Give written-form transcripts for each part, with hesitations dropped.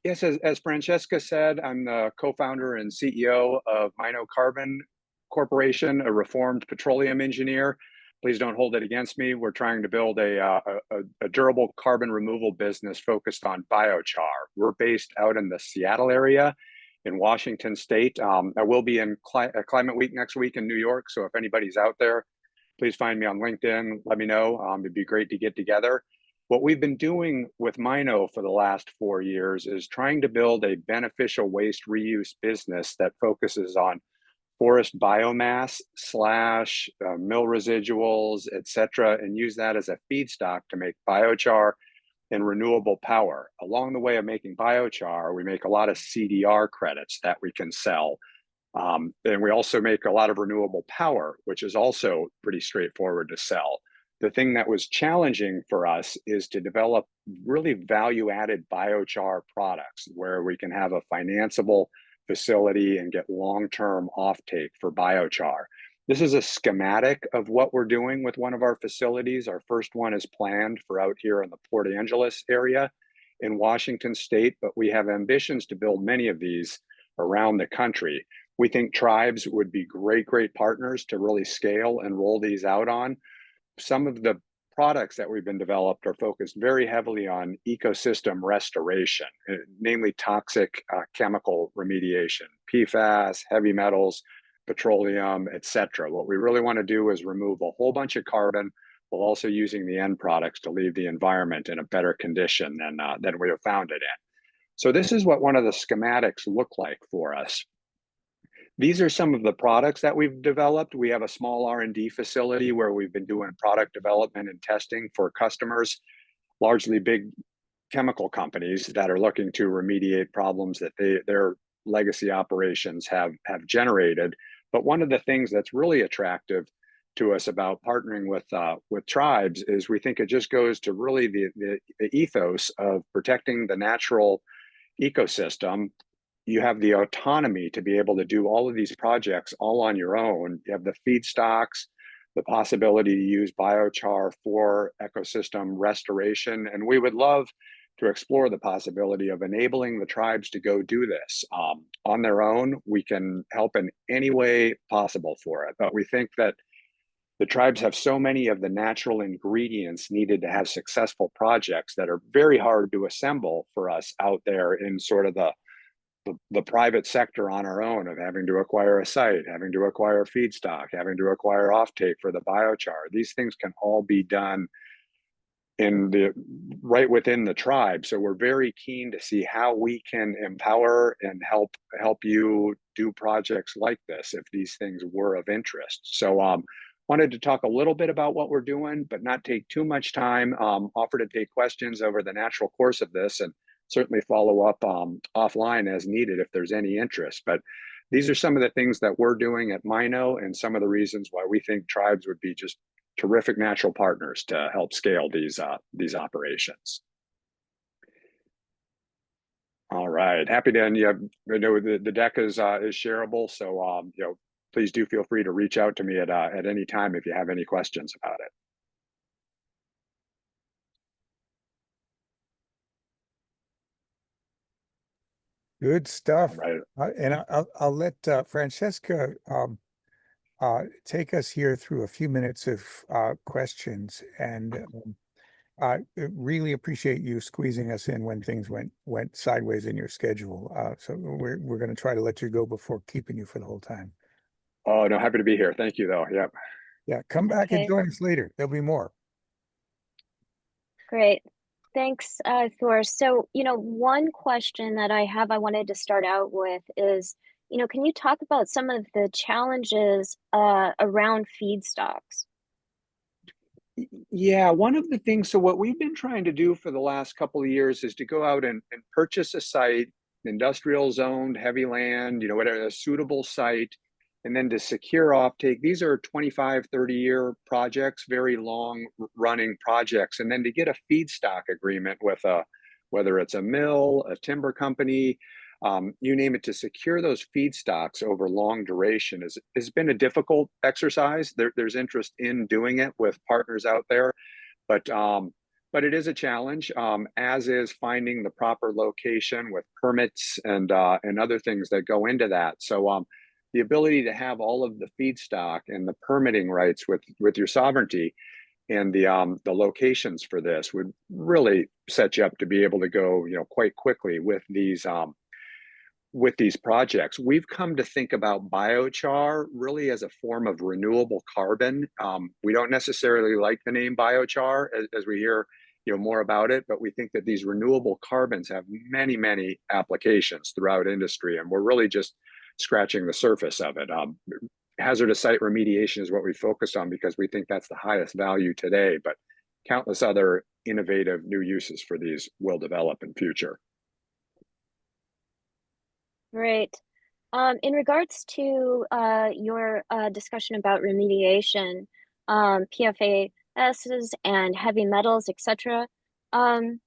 Yes, as Francesca said, I'm the co-founder and CEO of Myno Carbon Corporation, a reformed petroleum engineer. Please don't hold it against me. We're trying to build a durable carbon removal business focused on biochar. We're based out in the Seattle area in Washington State. I will be in Climate Week next week in New York. So if anybody's out there, please find me on LinkedIn. Let me know. It'd be great to get together. What we've been doing with Myno for the last 4 years is trying to build a beneficial waste reuse business that focuses on forest biomass slash mill residuals, et cetera, and use that as a feedstock to make biochar and renewable power. Along the way of making biochar, we make a lot of CDR credits that we can sell. And we also make a lot of renewable power, which is also pretty straightforward to sell. The thing that was challenging for us is to develop really value-added biochar products where we can have a financeable facility and get long-term offtake for biochar. This is a schematic of what we're doing with one of our facilities. Our first one is planned for out here in the Port Angeles area in Washington State, but we have ambitions to build many of these around the country. We think tribes would be great partners to really scale and roll these out on. Some of the products that we've been developed are focused very heavily on ecosystem restoration, namely toxic chemical remediation, PFAS, heavy metals, petroleum, etc. What we really want to do is remove a whole bunch of carbon while also using the end products to leave the environment in a better condition than we have found it in. So this is what one of the schematics look like for us. These are some of the products that we've developed. We have a small R&D facility where we've been doing product development and testing for customers, largely big chemical companies that are looking to remediate problems that their legacy operations have generated. But one of the things that's really attractive to us about partnering with tribes is we think it just goes to really the ethos of protecting the natural ecosystem. You have the autonomy to be able to do all of these projects all on your own. You have the feedstocks, the possibility to use biochar for ecosystem restoration. And we would love to explore the possibility of enabling the tribes to go do this on their own. We can help in any way possible for it. But we think that the tribes have so many of the natural ingredients needed to have successful projects that are very hard to assemble for us out there in sort of the private sector on our own, of having to acquire a site, having to acquire feedstock, having to acquire offtake for the biochar. These things can all be done right within the tribe. So we're very keen to see how we can empower and help you do projects like this if these things were of interest. So wanted to talk a little bit about what we're doing, but not take too much time. Offer to take questions over the natural course of this, and certainly follow up offline as needed if there's any interest. But these are some of the things that we're doing at Myno and some of the reasons why we think tribes would be just terrific natural partners to help scale these operations. All right, happy to. And yeah, I know the deck is shareable, so please do feel free to reach out to me at any time if you have any questions about it. Good stuff. Right. And I'll let Francesca take us here through a few minutes of questions, and I really appreciate you squeezing us in when things went sideways in your schedule. So we're going to try to let you go before keeping you for the whole time. Oh no, happy to be here. Thank you though. Yep. Yeah, come back and join us later. There'll be more. Great. Thanks, Thor. So, one question that I wanted to start out with is, can you talk about some of the challenges around feedstocks? Yeah, one of the things, so what we've been trying to do for the last couple of years is to go out and purchase a site, industrial zoned, heavy land, whatever, a suitable site, and then to secure offtake. These are 25, 30-year projects, very long running projects. And then to get a feedstock agreement with whether it's a mill, a timber company, you name it, to secure those feedstocks over long duration has been a difficult exercise. There's interest in doing it with partners out there, but but it is a challenge, as is finding the proper location with permits and other things that go into that. So the ability to have all of the feedstock and the permitting rights with your sovereignty and the locations for this would really set you up to be able to go, quite quickly with these projects. We've come to think about biochar really as a form of renewable carbon. We don't necessarily like the name biochar as we hear more about it, but we think that these renewable carbons have many, many applications throughout industry, and we're really just scratching the surface of it. Hazardous site remediation is what we focus on because we think that's the highest value today, but countless other innovative new uses for these will develop in future. Great. In regards to your discussion about remediation, PFASs and heavy metals, etc., how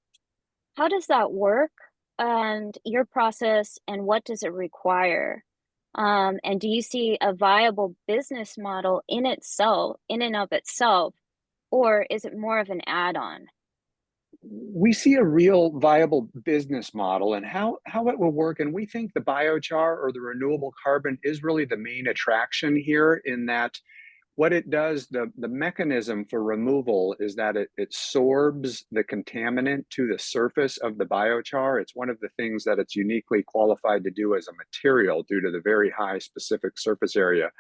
does that work and your process, and what does it require? And do you see a viable business model in and of itself, or is it more of an add-on? We see a real viable business model and how it will work. And we think the biochar or the renewable carbon is really the main attraction here, in that what it does, the mechanism for removal is that it sorbs the contaminant to the surface of the biochar. It's one of the things that it's uniquely qualified to do as a material due to the very high specific surface area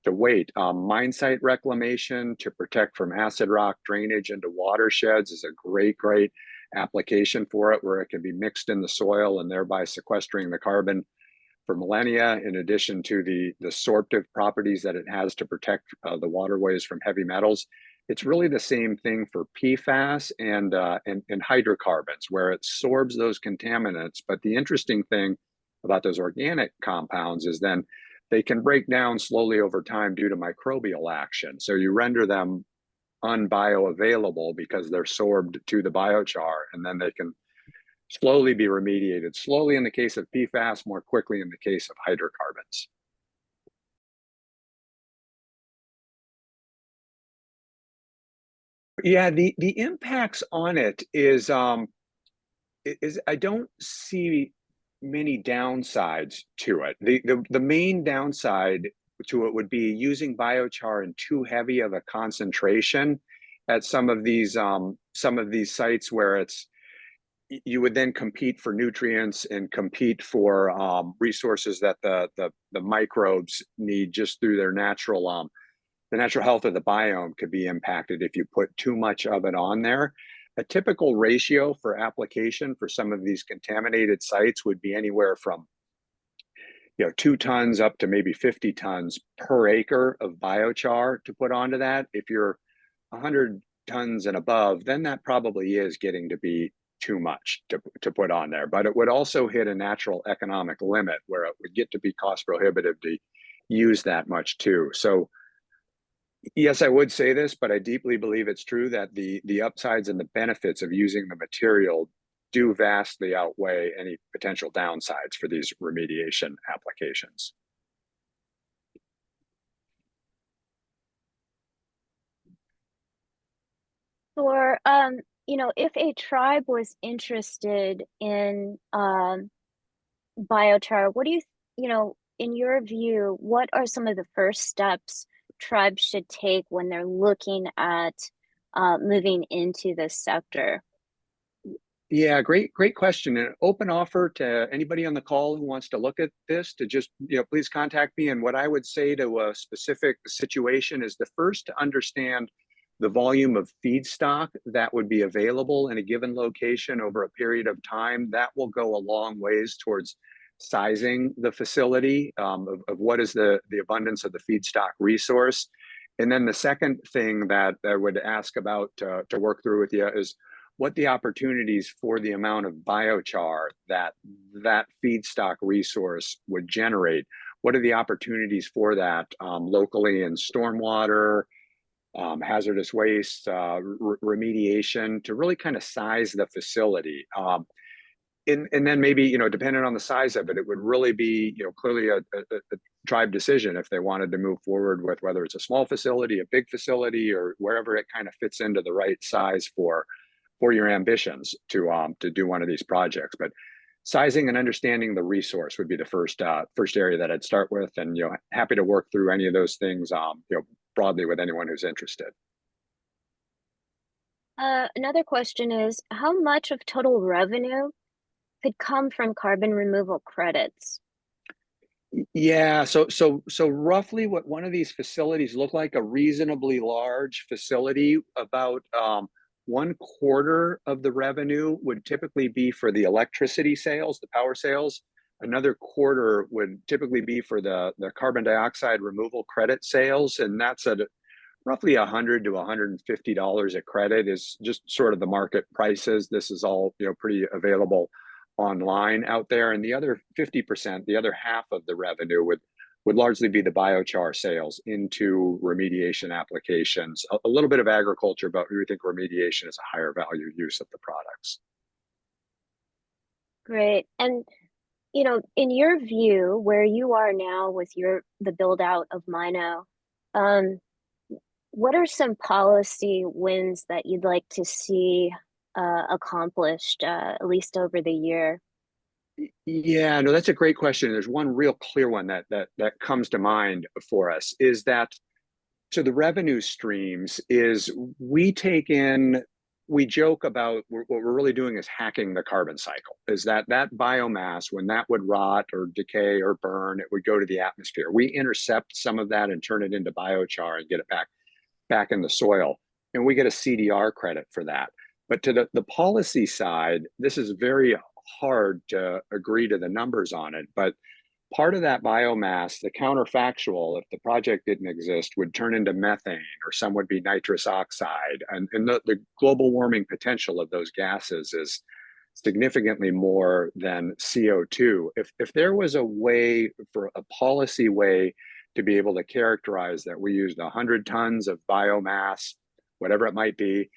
to weight. Mine site reclamation to protect from acid rock drainage into watersheds is a great application for it, where it can be mixed in the soil and thereby sequestering the carbon for millennia, in addition to the sorptive properties that it has to protect the waterways from heavy metals. It's really the same thing for PFAS and hydrocarbons, where it sorbs those contaminants. But the interesting thing about those organic compounds is then they can break down slowly over time due to microbial action. So you render them unbioavailable because they're sorbed to the biochar, and then they can slowly be remediated, slowly in the case of PFAS, more quickly in the case of hydrocarbons. Yeah, the impacts on it is I don't see many downsides to it. The main downside to it would be using biochar in too heavy of a concentration at some of these sites where you would then compete for nutrients and compete for resources that the microbes need just through their natural the natural health of the biome could be impacted if you put too much of it on there. A typical ratio for application for some of these contaminated sites would be anywhere from 2 tons up to maybe 50 tons per acre of biochar to put onto that. If you're 100 tons and above, then that probably is getting to be too much to put on there. But it would also hit a natural economic limit where it would get to be cost prohibitive to use that much too. So yes, I would say this, but I deeply believe it's true that the upsides and the benefits of using the material do vastly outweigh any potential downsides for these remediation applications. Or, if a tribe was interested in biochar, what do in your view, what are some of the first steps tribes should take when they're looking at moving into this sector? Yeah, great question. An open offer to anybody on the call who wants to look at this to just, please contact me. And what I would say to a specific situation is the first to understand the volume of feedstock that would be available in a given location over a period of time. That will go a long ways towards sizing the facility of what is the abundance of the feedstock resource. And then the second thing that I would ask about to work through with you is what the opportunities for the amount of biochar that feedstock resource would generate. What are the opportunities for that locally in stormwater, hazardous waste, remediation, to really kind of size the facility. And then maybe, depending on the size of it, it would really be, clearly a tribe decision if they wanted to move forward with whether it's a small facility, a big facility, or wherever it kind of fits into the right size for or your ambitions to do one of these projects. But sizing and understanding the resource would be the first area that I'd start with, and happy to work through any of those things broadly with anyone who's interested. Another question is, how much of total revenue could come from carbon removal credits? Yeah, so roughly what one of these facilities look like, a reasonably large facility, about 1/4 of the revenue would typically be for the electricity sales, the power sales. Another quarter would typically be for the carbon dioxide removal credit sales, and that's at roughly $100 to $150 a credit is just sort of the market prices. This is all pretty available online out there. And the other 50%, the other half of the revenue would largely be the biochar sales into remediation applications. A little bit of agriculture, but we think remediation is a higher value use of the products. Great. And in your view, where you are now with the build out of Myno, what are some policy wins that you'd like to see accomplished, at least over the year? Yeah, no, that's a great question. There's one real clear one that comes to mind for us, is that to the revenue streams is we joke about what we're really doing is hacking the carbon cycle. Is that biomass, when that would rot or decay or burn, it would go to the atmosphere. We intercept some of that and turn it into biochar and get it back in the soil, and we get a CDR credit for that. But to the policy side, this is very hard to agree to the numbers on it, but part of that biomass, the counterfactual, if the project didn't exist, would turn into methane, or some would be nitrous oxide. And the global warming potential of those gases is significantly more than CO2. If there was a way, for a policy way, to be able to characterize that we used 100 tons of biomass, whatever it might be,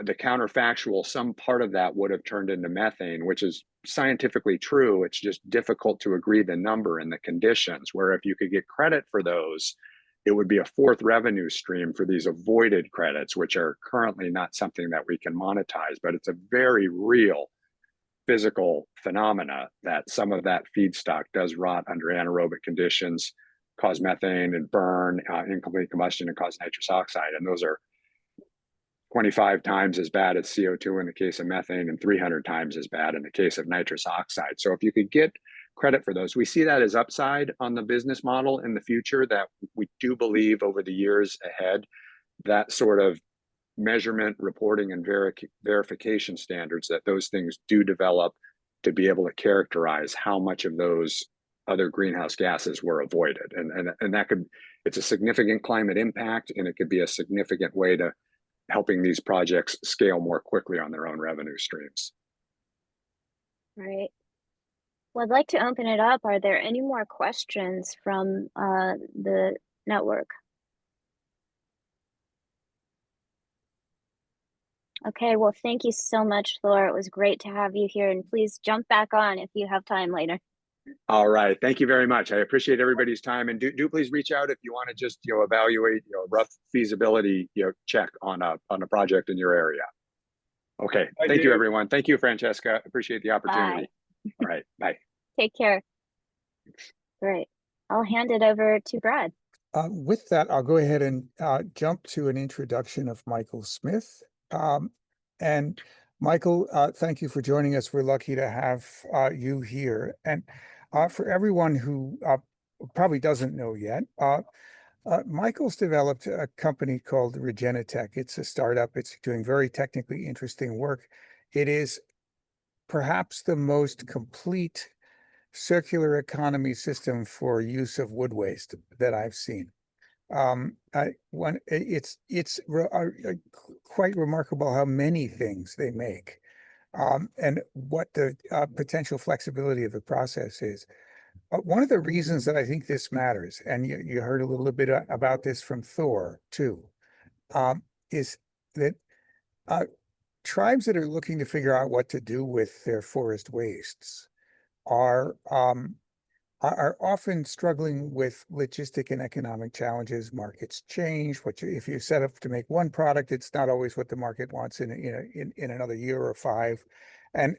the counterfactual, some part of that would have turned into methane, which is scientifically true. It's just difficult to agree the number and the conditions, where if you could get credit for those, it would be a fourth revenue stream for these avoided credits, which are currently not something that we can monetize. But it's a very real physical phenomena that some of that feedstock does rot under anaerobic conditions, cause methane and burn, incomplete combustion, and cause nitrous oxide. And those are 25 times as bad as CO2 in the case of methane, and 300 times as bad in the case of nitrous oxide. So if you could get credit for those, we see that as upside on the business model in the future, that we do believe over the years ahead, that sort of measurement, reporting, and verification standards, that those things do develop to be able to characterize how much of those other greenhouse gases were avoided. And that it's a significant climate impact, and it could be a significant way to helping these projects scale more quickly on their own revenue streams. Right. Well, I'd like to open it up. Are there any more questions from the network? Okay, well, thank you so much, Thor. It was great to have you here, and please jump back on if you have time later. All right, thank you very much. I appreciate everybody's time, and do please reach out if you want to just evaluate rough feasibility check on a project in your area. Okay, thank you, everyone. Thank you, Francesca. Appreciate the opportunity. Bye. All right, bye. Take care. Great. I'll hand it over to Brad. With that, I'll go ahead and jump to an introduction of Michael Smith. And Michael, thank you for joining us. We're lucky to have you here. And for everyone who probably doesn't know yet, Michael's developed a company called Regenitech. It's a startup. It's doing very technically interesting work. It is perhaps the most complete circular economy system for use of wood waste that I've seen. It's quite remarkable how many things they make, and what the potential flexibility of the process is. One of the reasons that I think this matters, and you heard a little bit about this from Thor too, is that tribes that are looking to figure out what to do with their forest wastes are are often struggling with logistic and economic challenges. Markets change. If you set up to make one product, it's not always what the market wants in another year or five. And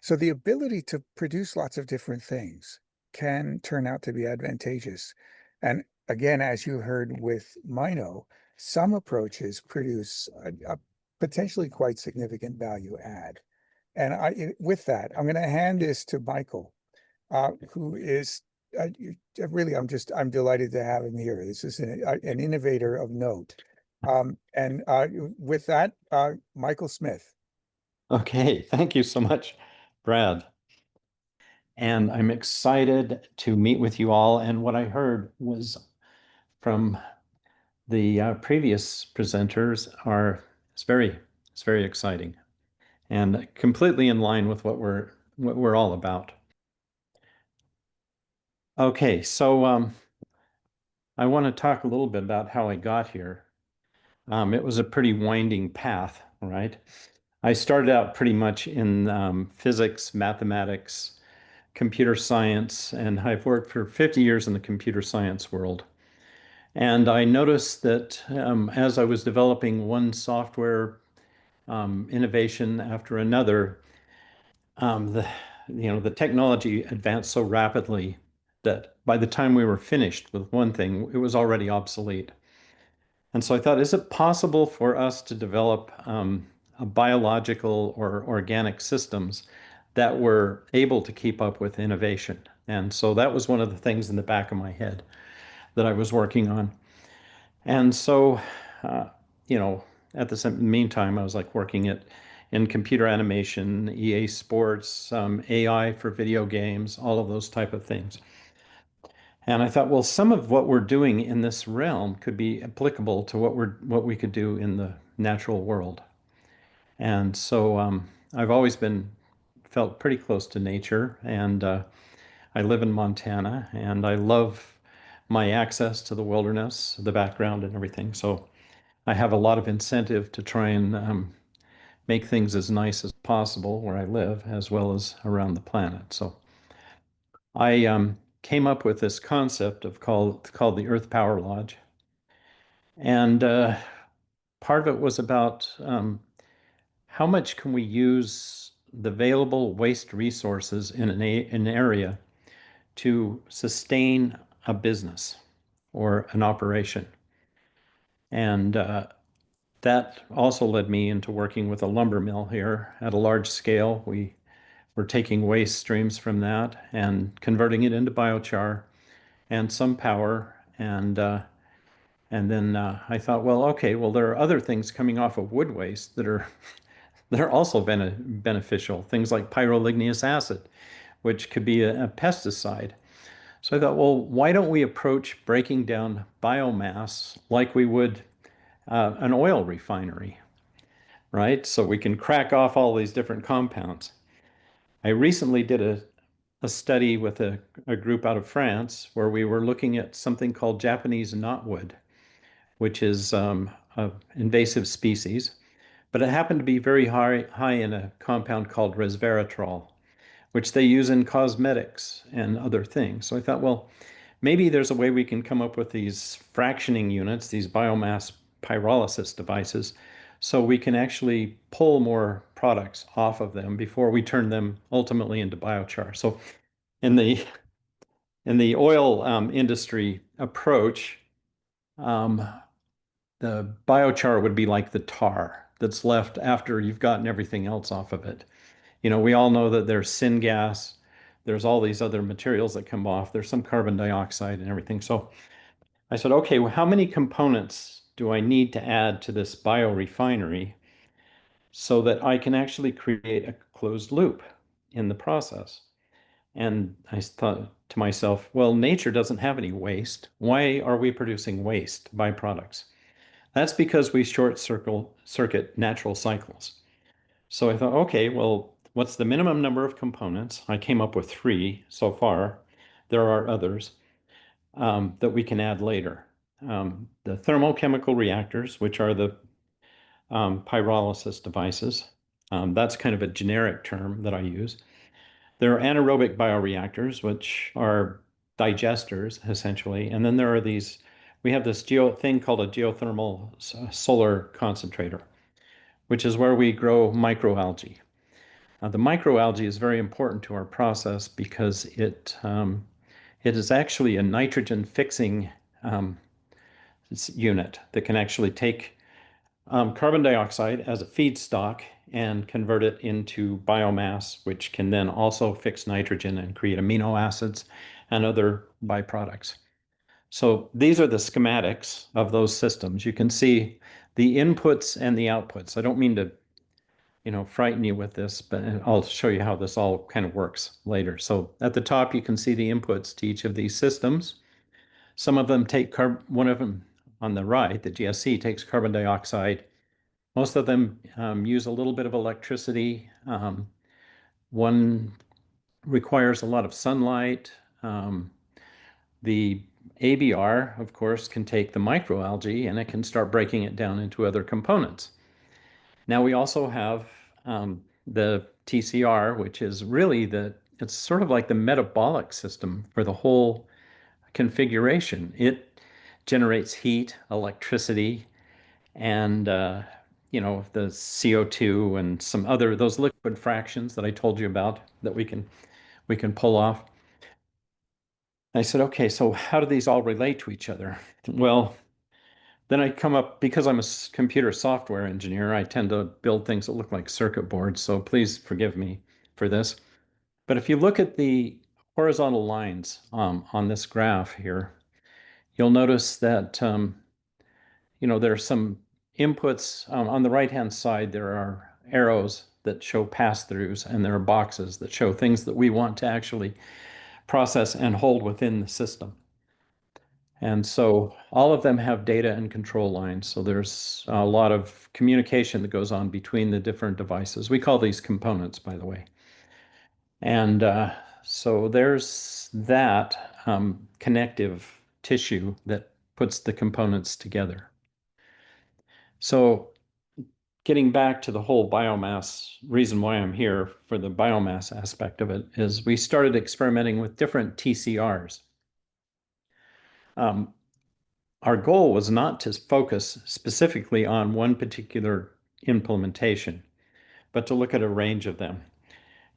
so the ability to produce lots of different things can turn out to be advantageous. And again, as you heard with Myno, some approaches produce a potentially quite significant value add. And with that, I'm going to hand this to Michael, who is really, I'm delighted to have him here. This is an innovator of note. And with that, Michael Smith. Okay, thank you so much, Brad. And I'm excited to meet with you all. And what I heard was from the previous presenters it's very exciting and completely in line with what we're all about. Okay, so I want to talk a little bit about how I got here. It was a pretty winding path, right? I started out pretty much in physics, mathematics, computer science, and I've worked for 50 years in the computer science world. And I noticed that as I was developing one software innovation after another, the technology advanced so rapidly that by the time we were finished with one thing, it was already obsolete. And so I thought, is it possible for us to develop a biological or organic systems that were able to keep up with innovation? And so that was one of the things in the back of my head that I was working on. And so, at the meantime, I was like working in computer animation, EA Sports, AI for video games, all of those type of things. And I thought, well, some of what we're doing in this realm could be applicable to what we could do in the natural world. And so I've always felt pretty close to nature, and I live in Montana, and I love my access to the wilderness, the background, and everything. So I have a lot of incentive to try and make things as nice as possible where I live, as well as around the planet. So I came up with this concept called the Earth Power Lodge, and part of it was about how much can we use the available waste resources in an area to sustain a business or an operation. And that also led me into working with a lumber mill here at a large scale. We were taking waste streams from that and converting it into biochar and some power. And then I thought, well, okay, well, there are other things coming off of wood waste that are also beneficial. Things like pyroligneous acid, which could be a pesticide. So I thought, well, why don't we approach breaking down biomass like we would an oil refinery, right? So we can crack off all these different compounds. I recently did a study with a group out of France where we were looking at something called Japanese knotwood, which is an invasive species, but it happened to be very high in a compound called resveratrol, which they use in cosmetics and other things. So I thought, well, maybe there's a way we can come up with these fractioning units, these biomass pyrolysis devices, so we can actually pull more products off of them before we turn them ultimately into biochar. So in the oil industry approach, the biochar would be like the tar that's left after you've gotten everything else off of it. We all know that there's syngas, there's all these other materials that come off, there's some carbon dioxide and everything. So I said, okay, well, how many components do I need to add to this biorefinery so that I can actually create a closed loop in the process? And I thought to myself, well, nature doesn't have any waste. Why are we producing waste byproducts? That's because we short circuit natural cycles. So I thought, okay, well, what's the minimum number of components? I came up with 3 so far. There are others that we can add later. The thermochemical reactors, which are the pyrolysis devices. That's kind of a generic term that I use. There are anaerobic bioreactors, which are digesters essentially. And then there are these, we have this thing called a geothermal solar concentrator, which is where we grow microalgae. The microalgae is very important to our process because it is actually a nitrogen fixing unit that can actually take carbon dioxide as a feedstock and convert it into biomass, which can then also fix nitrogen and create amino acids and other byproducts. So these are the schematics of those systems. You can see the inputs and the outputs. I don't mean to, frighten you with this, but I'll show you how this all kind of works later. So at the top, you can see the inputs to each of these systems. Some of them take one of them on the right, the GSC takes carbon dioxide. Most of them use a little bit of electricity. One requires a lot of sunlight. The ABR, of course, can take the microalgae and it can start breaking it down into other components. Now we also have the TCR, which is really it's sort of like the metabolic system for the whole configuration. It generates heat, electricity, and the CO2 and some other those liquid fractions that I told you about that we can pull off. I said, okay, so how do these all relate to each other? Well, then I come up, because I'm a computer software engineer, I tend to build things that look like circuit boards, so please forgive me for this. But if you look at the horizontal lines on this graph here, you'll notice that there are some inputs. On the right-hand side, there are arrows that show pass-throughs, and there are boxes that show things that we want to actually process and hold within the system. And so all of them have data and control lines. So there's a lot of communication that goes on between the different devices. We call these components, by the way. And so there's that connective tissue that puts the components together. So getting back to the whole biomass, reason why I'm here for the biomass aspect of it is we started experimenting with different TCRs. Our goal was not to focus specifically on one particular implementation, but to look at a range of them.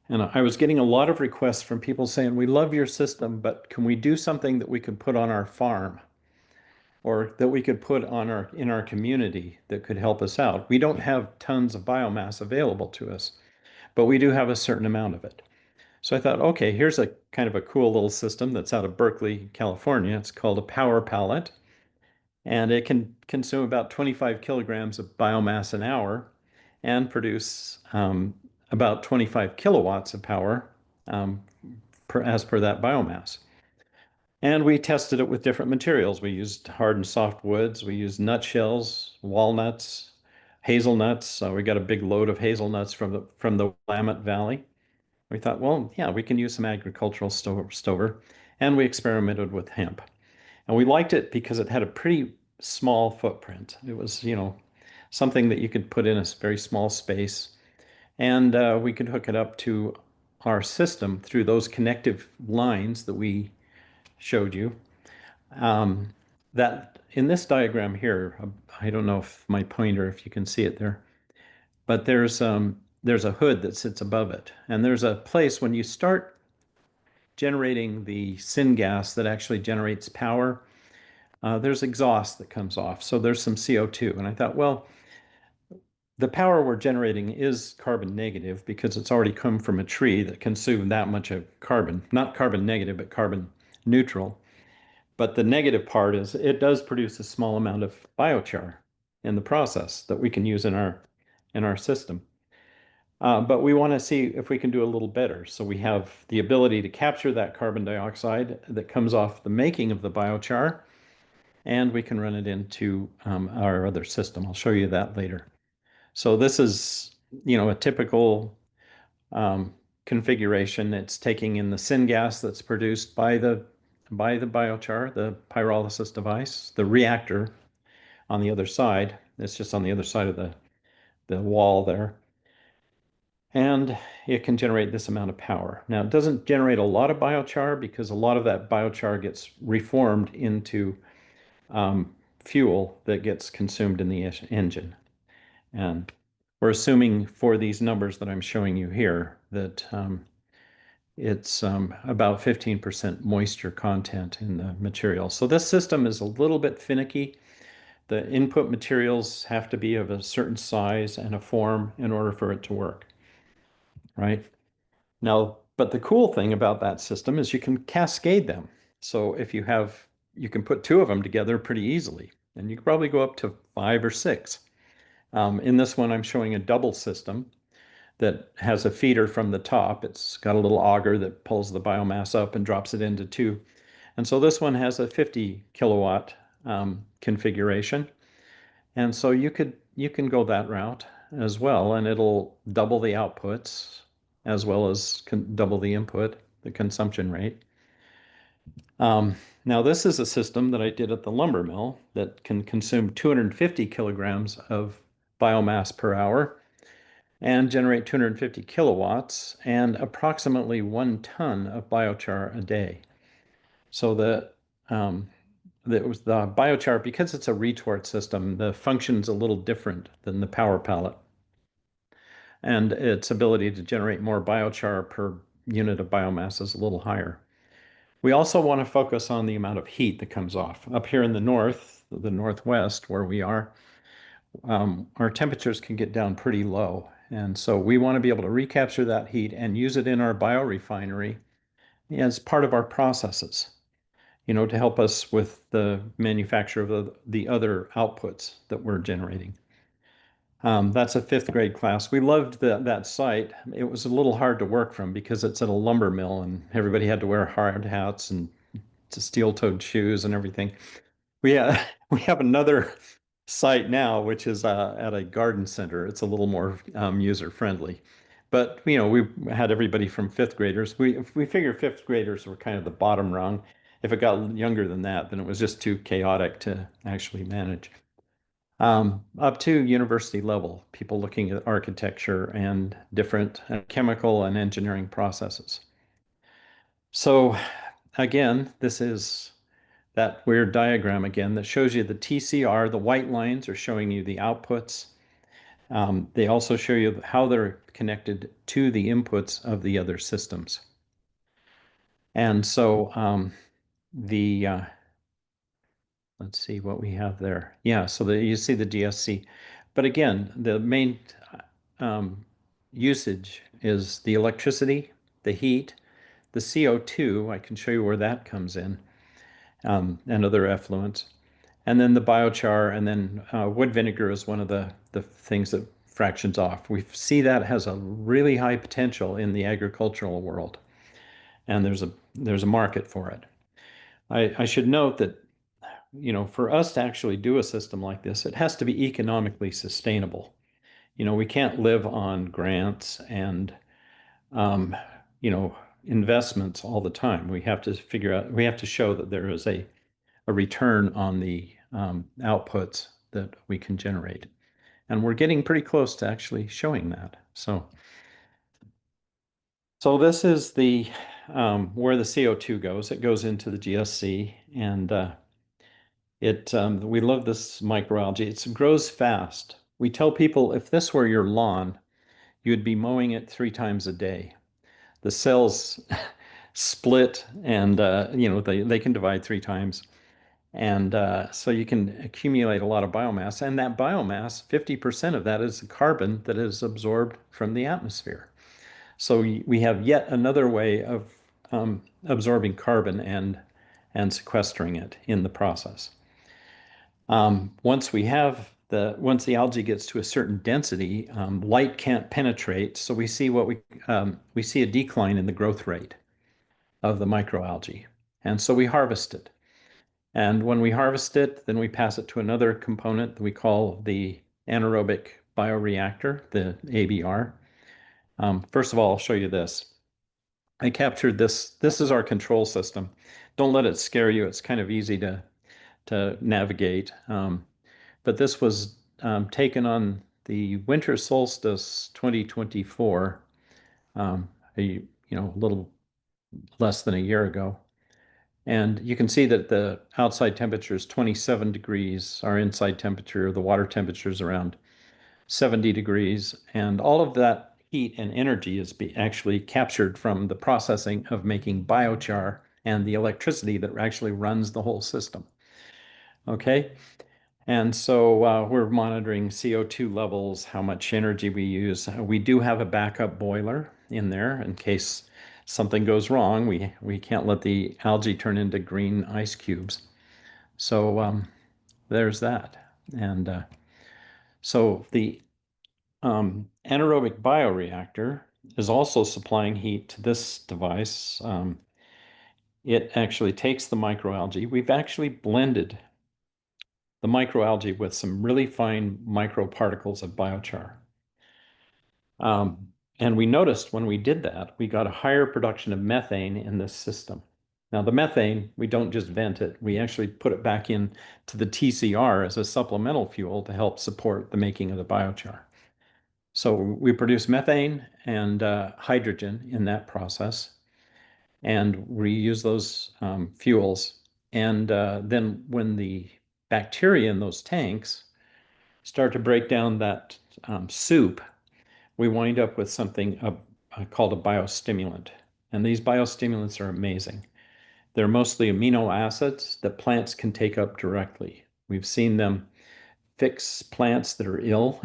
And I was getting a lot of requests from people saying, we love your system, but can we do something that we could put on our farm or that we could put on in our community that could help us out? We don't have tons of biomass available to us, but we do have a certain amount of it. So I thought, okay, here's a kind of a cool little system that's out of Berkeley, California. It's called a power pallet, and it can consume about 25 kilograms of biomass an hour and produce about 25 kilowatts of power as per that biomass. And we tested it with different materials. We used hard and soft woods. We used nutshells, walnuts, hazelnuts. We got a big load of hazelnuts from the Willamette Valley. We thought, well, yeah, we can use some agricultural stover. And we experimented with hemp. And we liked it because it had a pretty small footprint. It was, something that you could put in a very small space. And we could hook it up to our system through those connective lines that we showed you. That in this diagram here, I don't know if my pointer, if you can see it there, but there's a hood that sits above it. And there's a place when you start generating the syngas that actually generates power, there's exhaust that comes off. So there's some CO2. And I thought, well, the power we're generating is carbon negative because it's already come from a tree that consumed that much of carbon, not carbon negative, but carbon neutral. But the negative part is it does produce a small amount of biochar in the process that we can use in our system. But we want to see if we can do a little better. So we have the ability to capture that carbon dioxide that comes off the making of the biochar, and we can run it into our other system. I'll show you that later. So this is, a typical configuration. It's taking in the syngas that's produced by the biochar, the pyrolysis device, the reactor on the other side. It's just on the other side of the wall there. and it can generate this amount of power. Now, it doesn't generate a lot of biochar because a lot of that biochar gets reformed into fuel that gets consumed in the engine. And we're assuming for these numbers that I'm showing you here that it's about 15% moisture content in the material. So this system is a little bit finicky. The input materials have to be of a certain size and a form in order for it to work, right? Now, but the cool thing about that system is you can cascade them. So if you have, you can put two of them together pretty easily, and you can probably go up to 5 or 6. In this one, I'm showing a double system that has a feeder from the top. It's got a little auger that pulls the biomass up and drops it into 2. And so this one has a 50 kilowatt configuration. And so you can go that route as well, and it'll double the outputs as well as double the input, the consumption rate. Now this is a system that I did at the lumber mill that can consume 250 kilograms of biomass per hour and generate 250 kilowatts and approximately 1 ton of biochar a day. So the biochar, because it's a retort system, the function's a little different than the power pellet. And its ability to generate more biochar per unit of biomass is a little higher. We also want to focus on the amount of heat that comes off. Up here in the north, the northwest where we are, our temperatures can get down pretty low. And so we want to be able to recapture that heat and use it in our biorefinery as part of our processes, to help us with the manufacture of the other outputs that we're generating. That's a 5th grade class. We loved that site. It was a little hard to work from because it's at a lumber mill and everybody had to wear hard hats and steel-toed shoes and everything. We have another site now, which is at a garden center. It's a little more user-friendly. But, we had everybody from 5th graders. We figure 5th graders were kind of the bottom rung. If it got younger than that, then it was just too chaotic to actually manage. Up to university level, people looking at architecture and different chemical and engineering processes. So again, this is that weird diagram again that shows you the TCR. The white lines are showing you the outputs. They also show you how they're connected to the inputs of the other systems. And so let's see what we have there. Yeah, so you see the DSC. But again, the main usage is the electricity, the heat, the CO2. I can show you where that comes in, and other effluents. And then the biochar, and then wood vinegar is one of the things that fractions off. We see that has a really high potential in the agricultural world, and there's a market for it. I should note that for us to actually do a system like this, it has to be economically sustainable. We can't live on grants and investments all the time. We have to show that there is a return on the outputs that we can generate. And we're getting pretty close to actually showing that. So this is the where the CO2 goes. It goes into the GSC, and we love this microalgae. It grows fast. We tell people if this were your lawn, you'd be mowing it 3 times a day. The cells split, and they can divide 3 times. And so you can accumulate a lot of biomass, and that biomass, 50% of that is the carbon that is absorbed from the atmosphere. So we have yet another way of absorbing carbon and sequestering it in the process. Once the algae gets to a certain density, light can't penetrate, so we see we see a decline in the growth rate of the microalgae, and so we harvest it. And when we harvest it, then we pass it to another component that we call the anaerobic bioreactor, the ABR. First of all, I'll show you this. I captured this. This is our control system. Don't let it scare you. It's kind of easy to navigate. But this was taken on the winter solstice 2024, a little less than a year ago. And you can see that the outside temperature is 27 degrees. Our inside temperature, the water temperature, is around 70 degrees. And all of that heat and energy is actually captured from the processing of making biochar and the electricity that actually runs the whole system. Okay. And so we're monitoring CO2 levels, how much energy we use. We do have a backup boiler in there in case something goes wrong. We can't let the algae turn into green ice cubes. So there's that. And so the anaerobic bioreactor is also supplying heat to this device. It actually takes the microalgae. We've actually blended the microalgae with some really fine microparticles of biochar. And we noticed when we did that, we got a higher production of methane in this system. Now, the methane, we don't just vent it. We actually put it back in to the TCR as a supplemental fuel to help support the making of the biochar. So we produce methane and hydrogen in that process, and we use those fuels. And then when the bacteria in those tanks start to break down that soup, we wind up with something called a biostimulant. And these biostimulants are amazing. They're mostly amino acids that plants can take up directly. We've seen them fix plants that are ill.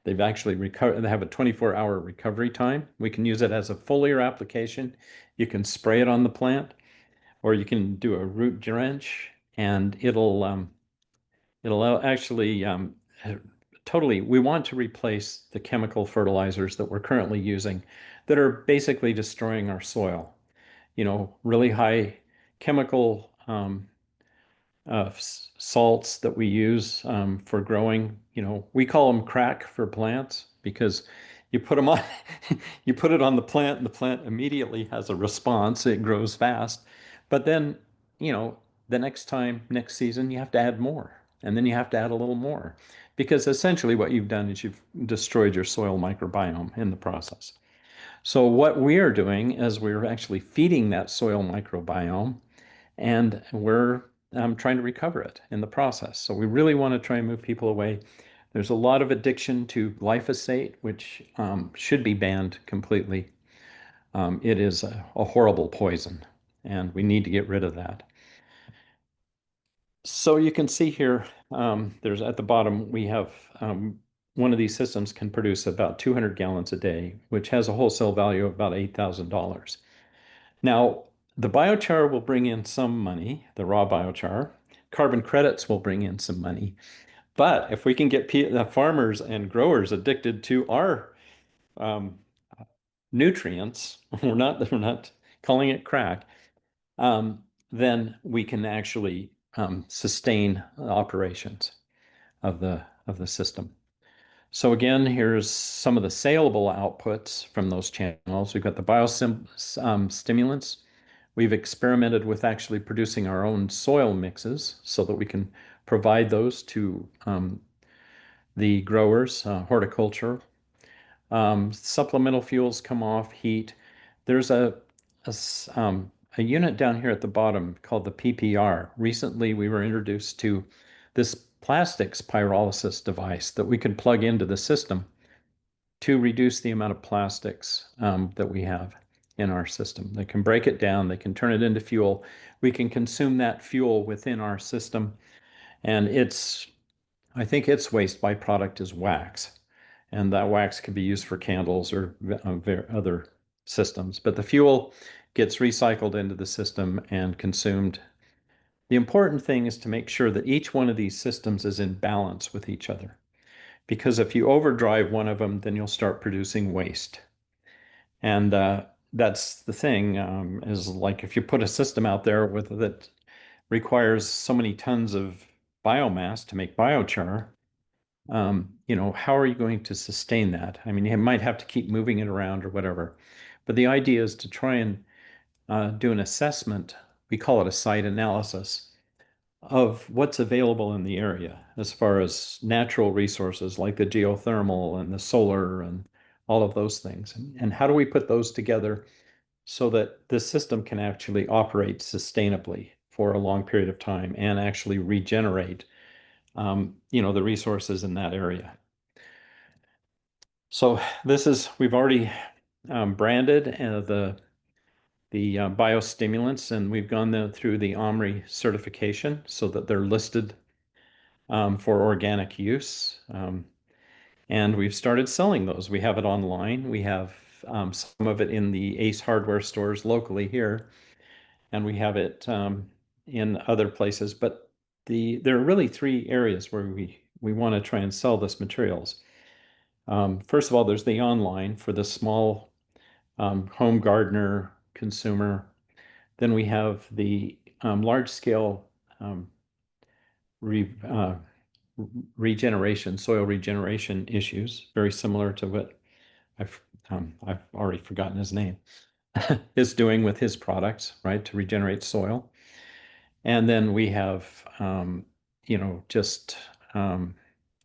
They've actually recovered, they have a 24-hour recovery time. We can use it as a foliar application. You can spray it on the plant, or you can do a root drench, and it'll actually totally, we want to replace the chemical fertilizers that we're currently using that are basically destroying our soil. Really high chemical salts that we use for growing. We call them crack for plants because you put them on, you put it on the plant, and the plant immediately has a response. It grows fast. But then, the next season, you have to add more. And then you have to add a little more. Because essentially what you've done is you've destroyed your soil microbiome in the process. So what we are doing is we're actually feeding that soil microbiome, and we're trying to recover it in the process. So we really want to try and move people away. There's a lot of addiction to glyphosate, which should be banned completely. It is a horrible poison, and we need to get rid of that. So you can see here, there's at the bottom, we have one of these systems can produce about 200 gallons a day, which has a wholesale value of about $8,000. Now, the biochar will bring in some money, the raw biochar. Carbon credits will bring in some money. But if we can get the farmers and growers addicted to our nutrients, we're not calling it crack, then we can actually sustain operations of the system. So again, here's some of the saleable outputs from those channels. We've got the biostimulants. We've experimented with actually producing our own soil mixes so that we can provide those to the growers, horticulture. Supplemental fuels come off heat. There's a unit down here at the bottom called the PPR. Recently, we were introduced to this plastics pyrolysis device that we could plug into the system to reduce the amount of plastics that we have in our system. They can break it down, they can turn it into fuel. We can consume that fuel within our system, and I think its waste byproduct is wax, and that wax can be used for candles or other systems. But the fuel gets recycled into the system and consumed. The important thing is to make sure that each one of these systems is in balance with each other. Because if you overdrive one of them, then you'll start producing waste. And that's the thing, is like if you put a system out there that requires so many tons of biomass to make biochar, how are you going to sustain that? I mean, you might have to keep moving it around or whatever. But the idea is to try and do an assessment. We call it a site analysis of what's available in the area as far as natural resources like the geothermal and the solar and all of those things. And how do we put those together so that the system can actually operate sustainably for a long period of time and actually regenerate, the resources in that area. So we've already branded the biostimulants, and we've gone through the OMRI certification so that they're listed for organic use. And we've started selling those. We have it online. We have some of it in the Ace Hardware stores locally here, and we have it in other places. But there are really three areas where we want to try and sell this materials. First of all, there's the online for the small home gardener consumer. Then we have the large scale regeneration, soil regeneration issues, very similar to what I've already forgotten his name, is doing with his products, right, to regenerate soil. And then we have, just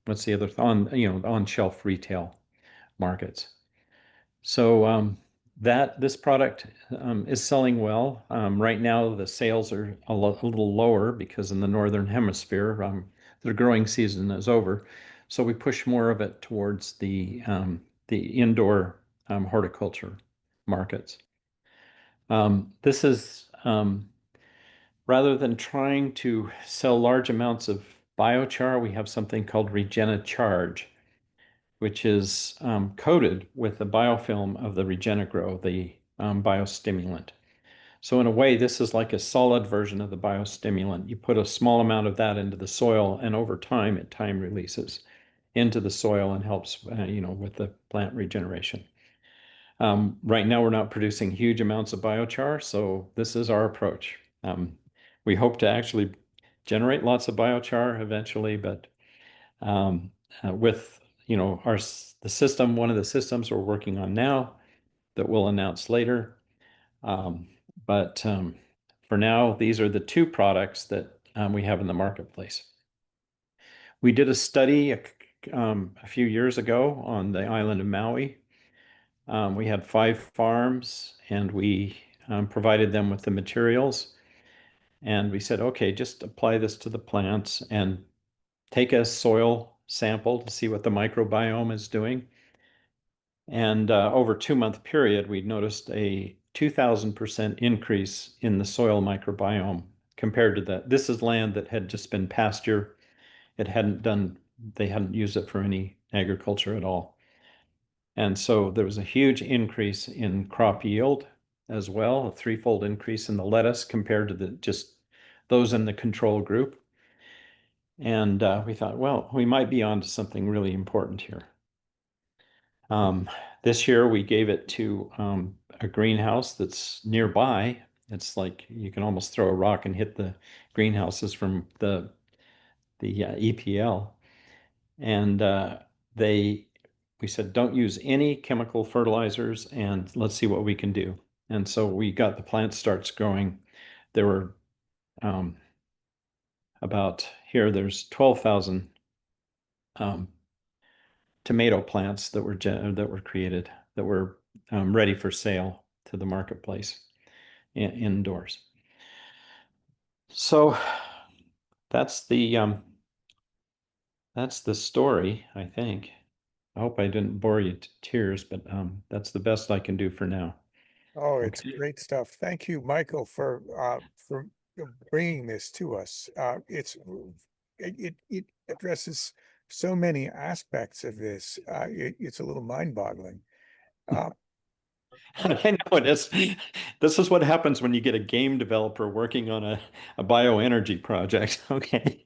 what's the other on shelf retail markets. So this product is selling well. Right now, the sales are a little lower because in the Northern Hemisphere, the growing season is over. So we push more of it towards the indoor horticulture markets. This is rather than trying to sell large amounts of biochar, we have something called Regenitech, which is coated with the biofilm of the Regenigro, the biostimulant. So in a way, this is like a solid version of the biostimulant. You put a small amount of that into the soil, and over time, it time releases into the soil and helps, with the plant regeneration. Right now, we're not producing huge amounts of biochar, so this is our approach. We hope to actually generate lots of biochar eventually, but with the system, one of the systems we're working on now that we'll announce later. But for now, these are the two products that we have in the marketplace. We did a study a few years ago on the island of Maui. We had 5 farms, and we provided them with the materials. And we said, okay, just apply this to the plants and take a soil sample to see what the microbiome is doing. And over a 2-month period, we noticed a 2,000% increase in the soil microbiome compared to that. This is land that had just been pasture. They hadn't used it for any agriculture at all. And so there was a huge increase in crop yield as well, a 3-fold increase in the lettuce compared to just those in the control group. And we thought, well, we might be onto something really important here. This year we gave it to a greenhouse that's nearby. It's like you can almost throw a rock and hit the greenhouses from the EPL. And we said, don't use any chemical fertilizers, and let's see what we can do. And so we got the plant starts growing. There were there's 12,000 tomato plants that were created, that were ready for sale to the marketplace indoors. So that's the story, I think. I hope I didn't bore you to tears, but that's the best I can do for now. Oh, it's great stuff. Thank you, Michael, for bringing this to us. It addresses so many aspects of this. It's a little mind-boggling. I know it is. This is what happens when you get a game developer working on a bioenergy project. Okay.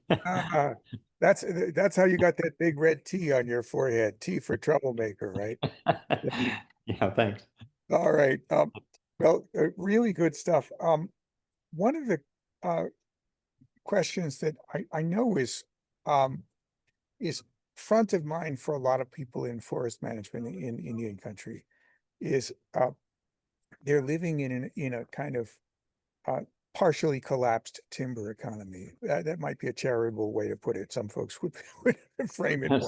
That's how you got that big red T on your forehead. T for troublemaker, right? Yeah, thanks. All right. Well, really good stuff. One of the questions that I know is front of mind for a lot of people in forest management in Indian country is they're living in a kind of partially collapsed timber economy. That might be a charitable way to put it. Some folks would, would frame it Yes.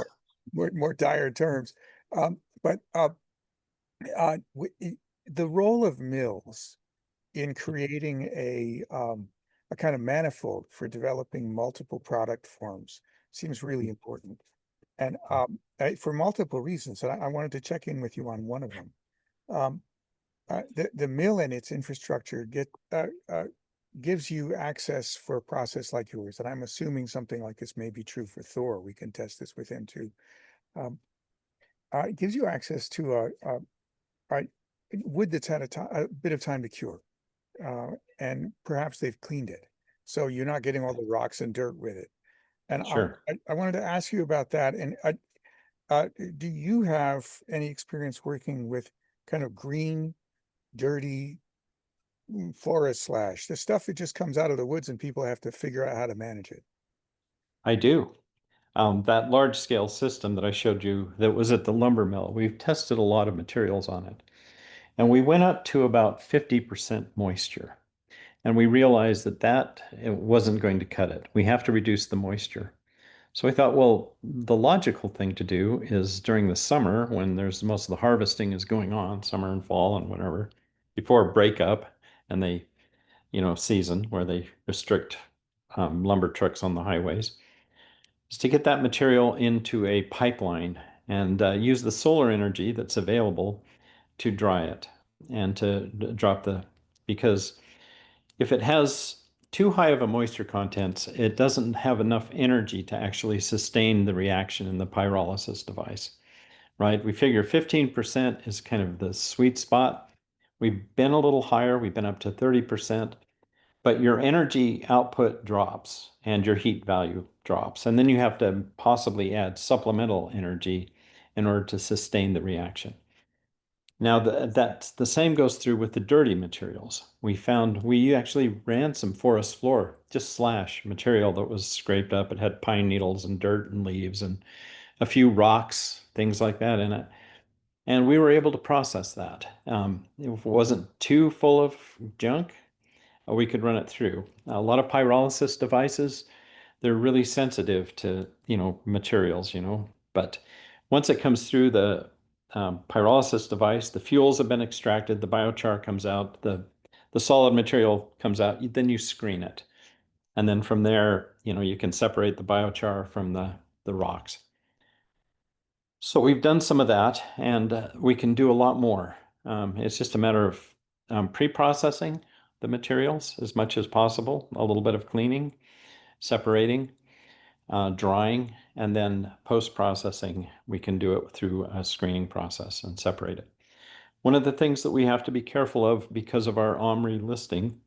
more dire terms. But the role of mills in creating a kind of manifold for developing multiple product forms seems really important. And for multiple reasons, and I wanted to check in with you on one of them. The mill and its infrastructure gives you access for a process like yours, and I'm assuming something like this may be true for Thor. We can test this with him too. It gives you access to a wood that's had a bit of time to cure, and perhaps they've cleaned it, so you're not getting all the rocks and dirt with it. And Sure. I wanted to ask you about that. And do you have any experience working with kind of green, dirty forest slash, the stuff that just comes out of the woods and people have to figure out how to manage it? I do. That large scale system that I showed you that was at the lumber mill, we've tested a lot of materials on it. And we went up to about 50% moisture. And we realized that it wasn't going to cut it. We have to reduce the moisture. So I thought, well, the logical thing to do is during the summer when there's most of the harvesting is going on, summer and fall and whatever, before breakup and they, season where they restrict lumber trucks on the highways, is to get that material into a pipeline and use the solar energy that's available to dry it and to drop because if it has too high of a moisture content, it doesn't have enough energy to actually sustain the reaction in the pyrolysis device, right? We figure 15% is kind of the sweet spot. We've been a little higher, we've been up to 30%, but your energy output drops and your heat value drops. And then you have to possibly add supplemental energy in order to sustain the reaction. Now, that's the same goes through with the dirty materials. We actually ran some forest floor, just slash material that was scraped up. It had pine needles and dirt and leaves and a few rocks, things like that in it. And we were able to process that. If it wasn't too full of junk, we could run it through. A lot of pyrolysis devices, they're really sensitive to, materials, but once it comes through the pyrolysis device, the fuels have been extracted, the biochar comes out, the solid material comes out, then you screen it. And then from there, you can separate the biochar from the rocks. So we've done some of that and we can do a lot more. It's just a matter of pre-processing the materials as much as possible, a little bit of cleaning, separating, drying, and then post-processing, we can do it through a screening process and separate it. One of the things that we have to be careful of because of our OMRI listing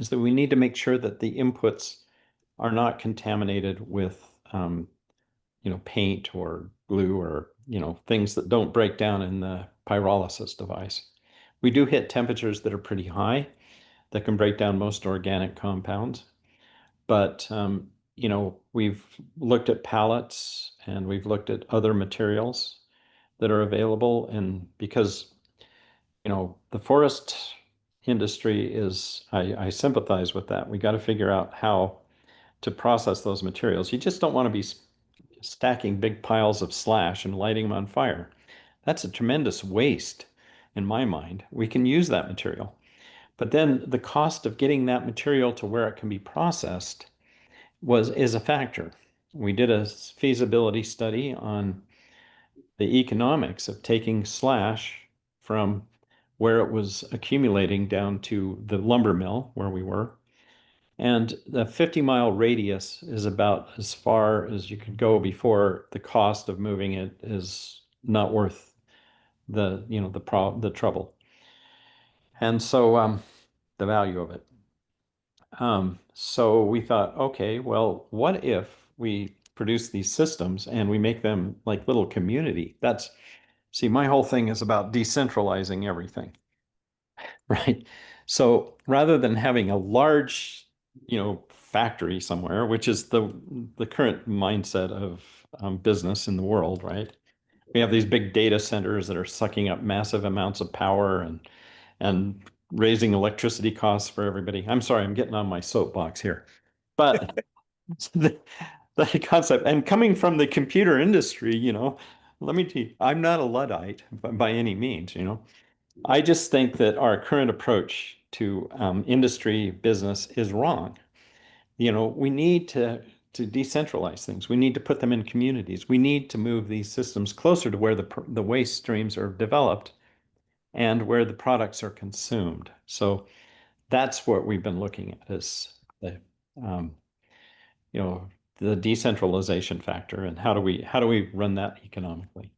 is that we need to make sure that the inputs are not contaminated with, paint or glue or, things that don't break down in the pyrolysis device. We do hit temperatures that are pretty high that can break down most organic compounds. But, we've looked at pallets and we've looked at other materials that are available. And because, the forest industry I sympathize with that. We got to figure out how to process those materials. You just don't want to be stacking big piles of slash and lighting them on fire. That's a tremendous waste in my mind. We can use that material. But then the cost of getting that material to where it can be processed is a factor. We did a feasibility study on the economics of taking slash from where it was accumulating down to the lumber mill where we were. And the 50-mile radius is about as far as you could go before the cost of moving it is not worth the trouble. And so the value of it. So we thought, okay, well, what if we produce these systems and we make them like little community? See, my whole thing is about decentralizing everything, right? So rather than having a large, factory somewhere, which is the current mindset of business in the world, right? We have these big data centers that are sucking up massive amounts of power and raising electricity costs for everybody. I'm sorry, I'm getting on my soapbox here. But the, the concept, and coming from the computer industry, let me tell you, I'm not a Luddite by any means, I just think that our current approach to industry business is wrong. We need to decentralize things. We need to put them in communities. We need to move these systems closer to where the waste streams are developed and where the products are consumed. So that's what we've been looking at is um, the decentralization factor and how do we run that economically.